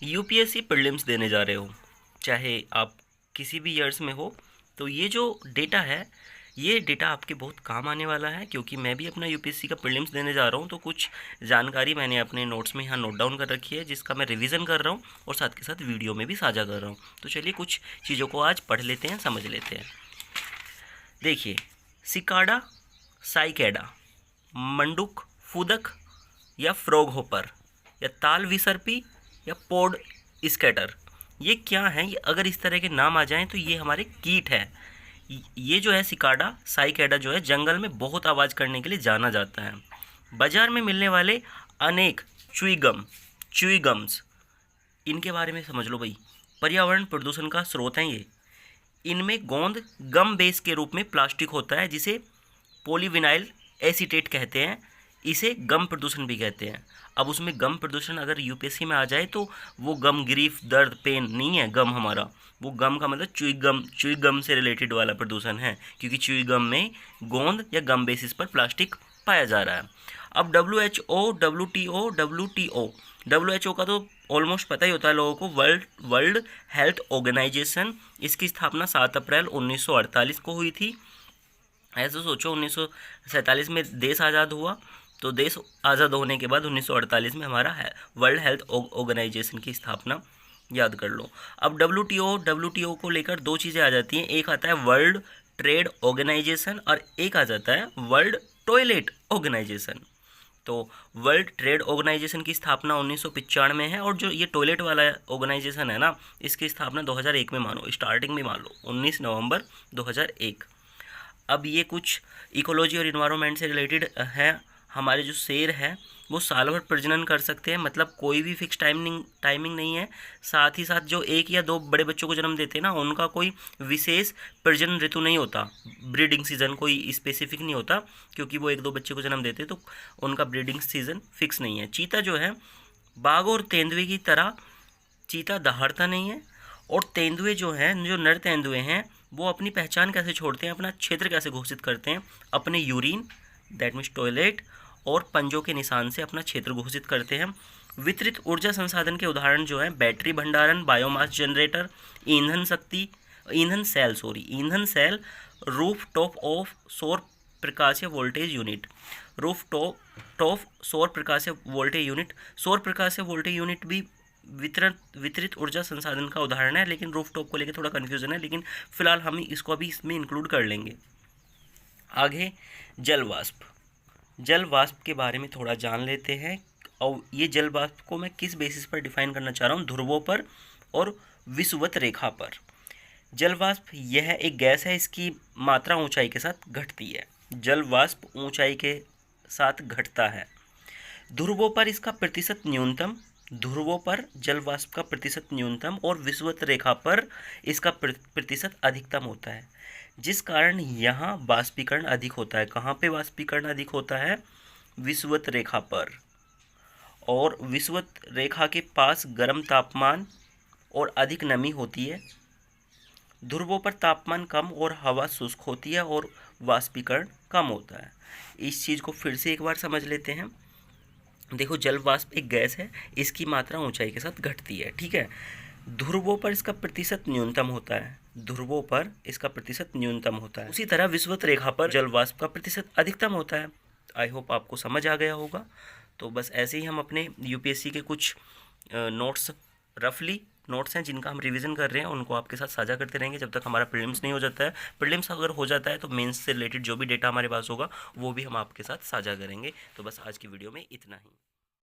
UPSC prelims देने जा रहे हो, चाहे आप किसी भी ईयर्स में हो, तो ये जो डेटा है, ये डेटा आपके बहुत काम आने वाला है, क्योंकि मैं भी अपना यूपीएससी का प्रीलिम्स देने जा रहा हूँ। तो कुछ जानकारी मैंने अपने नोट्स में यहाँ नोट डाउन कर रखी है, जिसका मैं रिवीजन कर रहा हूँ और साथ के साथ वीडियो में भी साझा कर रहा हूँ। तो चलिए कुछ चीज़ों को आज पढ़ लेते हैं, समझ लेते हैं। देखिए, सिकाडा, साइकेडा, मंडूक, फूदक या फ्रॉगहोपर या ताल विसर्पी या पोड स्कैटर, ये क्या हैं? ये अगर इस तरह के नाम आ जाएं तो ये हमारे कीट है। ये जो है सिकाडा, साइकेडा जो है जंगल में बहुत आवाज़ करने के लिए जाना जाता है। बाजार में मिलने वाले अनेक च्युइगम्स, इनके बारे में समझ लो भाई। पर्यावरण प्रदूषण का स्रोत हैं ये। इनमें गोंद गम बेस के रूप में प्लास्टिक होता है, जिसे पॉलीविनाइल एसीटेट कहते हैं। इसे गम प्रदूषण भी कहते हैं। अब उसमें गम प्रदूषण अगर यूपीएससी में आ जाए तो वो गम ग्रीफ दर्द पेन नहीं है। गम हमारा वो गम का मतलब च्युइगम से रिलेटेड वाला प्रदूषण है, क्योंकि च्युइगम में गोंद या गम बेसिस पर प्लास्टिक पाया जा रहा है। अब डब्ल्यू का तो ऑलमोस्ट पता ही होता है लोगों को, वर्ल्ड हेल्थ ऑर्गेनाइजेशन। इसकी स्थापना 7 अप्रैल 1948 को हुई थी। ऐसे सोचो, 1947 में देश आज़ाद हुआ, तो देश आज़ाद होने के बाद 1948 में हमारा वर्ल्ड हेल्थ ऑर्गेनाइजेशन की स्थापना याद कर लो। अब डब्ल्यूटीओ को लेकर दो चीज़ें आ जाती हैं। एक आता है वर्ल्ड ट्रेड ऑर्गेनाइजेशन और एक आ जाता है वर्ल्ड टॉयलेट ऑर्गेनाइजेशन। तो वर्ल्ड ट्रेड ऑर्गेनाइजेशन की स्थापना 1995 में है, और जो ये टॉयलेट वाला ऑर्गेनाइजेशन है ना, इसकी स्थापना 2001 में मानो, स्टार्टिंग में मान लो 19 नवंबर 2001। अब ये कुछ इकोलॉजी और इन्वायरमेंट से रिलेटेड है। हमारे जो शेर है वो साल भर प्रजनन कर सकते हैं, मतलब कोई भी फिक्स टाइमिंग नहीं है। साथ ही साथ जो 1 या 2 बड़े बच्चों को जन्म देते हैं ना, उनका कोई विशेष प्रजनन ऋतु नहीं होता, ब्रीडिंग सीजन कोई स्पेसिफिक नहीं होता, क्योंकि वो 1-2 बच्चे को जन्म देते हैं तो उनका ब्रीडिंग सीजन फिक्स नहीं है। चीता जो है, बाघ और तेंदुए की तरह चीता दहाड़ता नहीं है। और तेंदुए जो हैं, जो नर तेंदुए हैं, वो अपनी पहचान कैसे छोड़ते हैं, अपना क्षेत्र कैसे घोषित करते हैं? अपने यूरिन, दैट मीन्स टॉयलेट, और पंजों के निशान से अपना क्षेत्र घोषित करते हैं। वितरित ऊर्जा संसाधन के उदाहरण जो हैं, बैटरी भंडारण, बायोमास जनरेटर, ईंधन सेल, रूफ टॉप ऑफ सौर प्रकाशीय वोल्टेज यूनिट। सौर प्रकाशीय वोल्टेज यूनिट भी वितरित ऊर्जा संसाधन का उदाहरण है, लेकिन रूफटॉप को लेकर थोड़ा कन्फ्यूजन है, लेकिन फिलहाल हम इसको अभी इसमें इंक्लूड कर लेंगे। आगे जल वाष्प के बारे में थोड़ा जान लेते हैं। और ये जल वाष्प को मैं किस बेसिस पर डिफाइन करना चाह रहा हूँ? ध्रुवों पर और विषुवत रेखा पर। जल वाष्प यह एक गैस है, इसकी मात्रा ऊंचाई के साथ घटती है। जल वाष्प ऊंचाई के साथ घटता है। ध्रुवों पर इसका प्रतिशत न्यूनतम, ध्रुवों पर जल वाष्प का प्रतिशत न्यूनतम और विषुवत रेखा पर इसका प्रतिशत अधिकतम होता है, जिस कारण यहाँ वाष्पीकरण अधिक होता है। कहाँ पे वाष्पीकरण अधिक होता है? विषुवत रेखा पर। और विषुवत रेखा के पास गर्म तापमान और अधिक नमी होती है। ध्रुवों पर तापमान कम और हवा शुष्क होती है और वाष्पीकरण कम होता है। इस चीज़ को फिर से एक बार समझ लेते हैं। देखो, जल वाष्प एक गैस है, इसकी मात्रा ऊंचाई के साथ घटती है, ठीक है। ध्रुवों पर इसका प्रतिशत न्यूनतम होता है, ध्रुवों पर इसका प्रतिशत न्यूनतम होता है। उसी तरह विषुवत रेखा पर जल वाष्प का प्रतिशत अधिकतम होता है। आई होप आपको समझ आ गया होगा। तो बस ऐसे ही हम अपने यूपीएससी के कुछ रफली नोट्स हैं जिनका हम रिवीजन कर रहे हैं, उनको आपके साथ साझा करते रहेंगे जब तक हमारा प्रीलिम्स नहीं हो जाता है। प्रीलिम्स अगर हो जाता है तो मेंस से रिलेटेड जो भी डेटा हमारे पास होगा वो भी हम आपके साथ साझा करेंगे। तो बस आज की वीडियो में इतना ही।